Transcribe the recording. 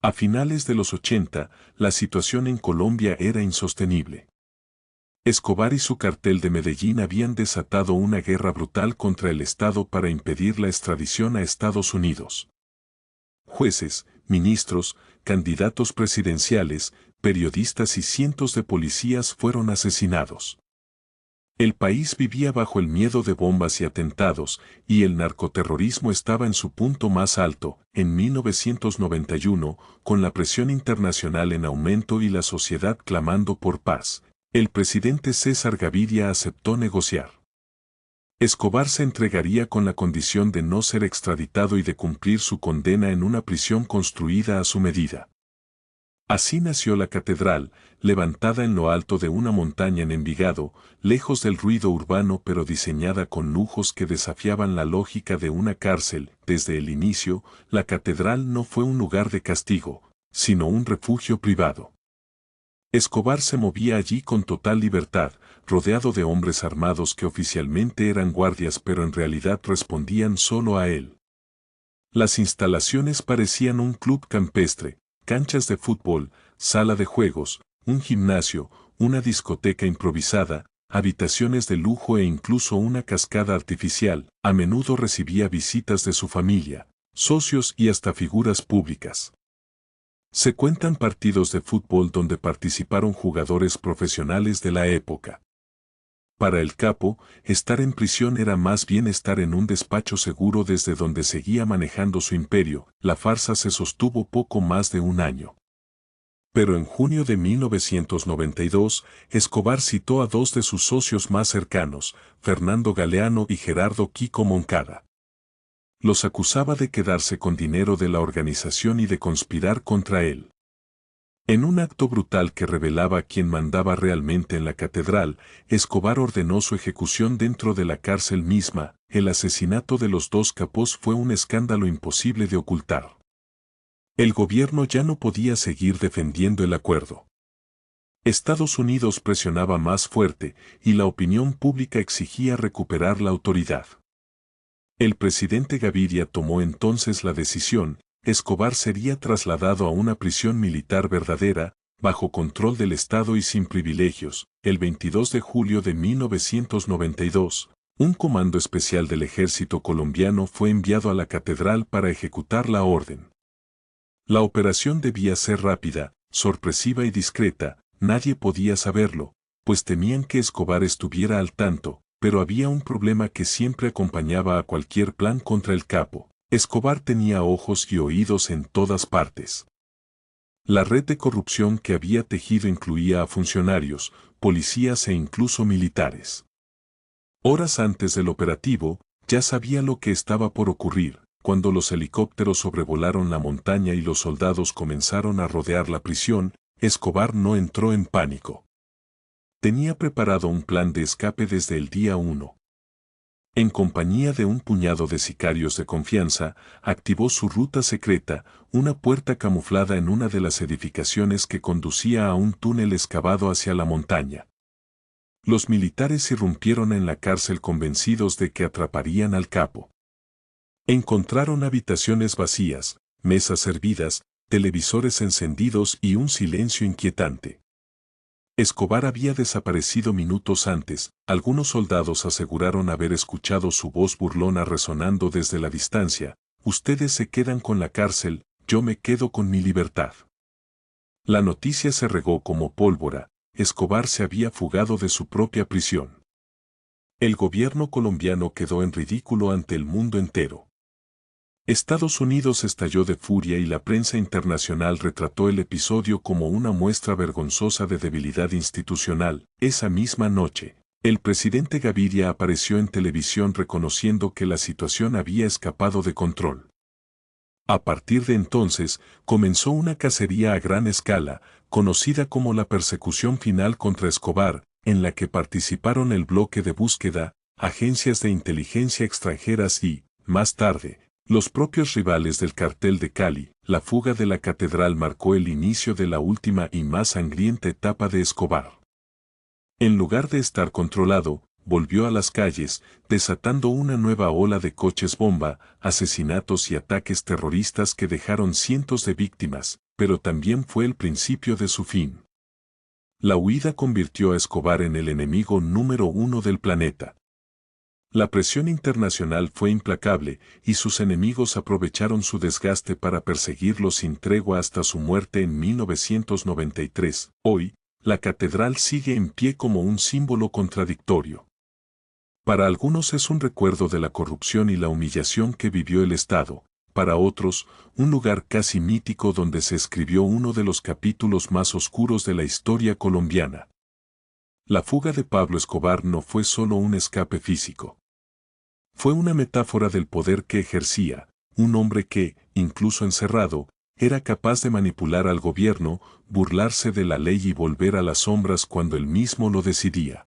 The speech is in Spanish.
A finales de los 80, la situación en Colombia era insostenible. Escobar y su cartel de Medellín habían desatado una guerra brutal contra el Estado para impedir la extradición a Estados Unidos. Jueces, ministros, candidatos presidenciales, periodistas y cientos de policías fueron asesinados. El país vivía bajo el miedo de bombas y atentados, y el narcoterrorismo estaba en su punto más alto, en 1991, con la presión internacional en aumento y la sociedad clamando por paz. El presidente César Gaviria aceptó negociar. Escobar se entregaría con la condición de no ser extraditado y de cumplir su condena en una prisión construida a su medida. Así nació la catedral, levantada en lo alto de una montaña en Envigado, lejos del ruido urbano pero diseñada con lujos que desafiaban la lógica de una cárcel. Desde el inicio, la catedral no fue un lugar de castigo, sino un refugio privado. Escobar se movía allí con total libertad, rodeado de hombres armados que oficialmente eran guardias pero en realidad respondían solo a él. Las instalaciones parecían un club campestre, canchas de fútbol, sala de juegos, un gimnasio, una discoteca improvisada, habitaciones de lujo e incluso una cascada artificial. A menudo recibía visitas de su familia, socios y hasta figuras públicas. Se cuentan partidos de fútbol donde participaron jugadores profesionales de la época. Para el capo, estar en prisión era más bien estar en un despacho seguro desde donde seguía manejando su imperio. La farsa se sostuvo poco más de un año. Pero en junio de 1992, Escobar citó a dos de sus socios más cercanos, Fernando Galeano y Gerardo Kiko Moncada. Los acusaba de quedarse con dinero de la organización y de conspirar contra él. En un acto brutal que revelaba quién mandaba realmente en la catedral, Escobar ordenó su ejecución dentro de la cárcel misma. El asesinato de los dos capos fue un escándalo imposible de ocultar. El gobierno ya no podía seguir defendiendo el acuerdo. Estados Unidos presionaba más fuerte y la opinión pública exigía recuperar la autoridad. El presidente Gaviria tomó entonces la decisión. Escobar sería trasladado a una prisión militar verdadera, bajo control del Estado y sin privilegios. El 22 de julio de 1992, un comando especial del ejército colombiano fue enviado a la catedral para ejecutar la orden. La operación debía ser rápida, sorpresiva y discreta. Nadie podía saberlo, pues temían que Escobar estuviera al tanto, pero había un problema que siempre acompañaba a cualquier plan contra el capo. Escobar tenía ojos y oídos en todas partes. La red de corrupción que había tejido incluía a funcionarios, policías e incluso militares. Horas antes del operativo, ya sabía lo que estaba por ocurrir. Cuando los helicópteros sobrevolaron la montaña y los soldados comenzaron a rodear la prisión, Escobar no entró en pánico. Tenía preparado un plan de escape desde el día 1. En compañía de un puñado de sicarios de confianza, activó su ruta secreta, una puerta camuflada en una de las edificaciones que conducía a un túnel excavado hacia la montaña. Los militares irrumpieron en la cárcel convencidos de que atraparían al capo. Encontraron habitaciones vacías, mesas servidas, televisores encendidos y un silencio inquietante. Escobar había desaparecido minutos antes. Algunos soldados aseguraron haber escuchado su voz burlona resonando desde la distancia: ustedes se quedan con la cárcel, yo me quedo con mi libertad. La noticia se regó como pólvora. Escobar se había fugado de su propia prisión. El gobierno colombiano quedó en ridículo ante el mundo entero. Estados Unidos estalló de furia y la prensa internacional retrató el episodio como una muestra vergonzosa de debilidad institucional. Esa misma noche, el presidente Gaviria apareció en televisión reconociendo que la situación había escapado de control. A partir de entonces, comenzó una cacería a gran escala, conocida como la persecución final contra Escobar, en la que participaron el bloque de búsqueda, agencias de inteligencia extranjeras y, más tarde, los propios rivales del cartel de Cali. La fuga de la catedral marcó el inicio de la última y más sangrienta etapa de Escobar. En lugar de estar controlado, volvió a las calles, desatando una nueva ola de coches bomba, asesinatos y ataques terroristas que dejaron cientos de víctimas, pero también fue el principio de su fin. La huida convirtió a Escobar en el enemigo número uno del planeta. La presión internacional fue implacable y sus enemigos aprovecharon su desgaste para perseguirlo sin tregua hasta su muerte en 1993. Hoy, la catedral sigue en pie como un símbolo contradictorio. Para algunos es un recuerdo de la corrupción y la humillación que vivió el Estado, para otros, un lugar casi mítico donde se escribió uno de los capítulos más oscuros de la historia colombiana. La fuga de Pablo Escobar no fue solo un escape físico. Fue una metáfora del poder que ejercía, un hombre que, incluso encerrado, era capaz de manipular al gobierno, burlarse de la ley y volver a las sombras cuando él mismo lo decidía.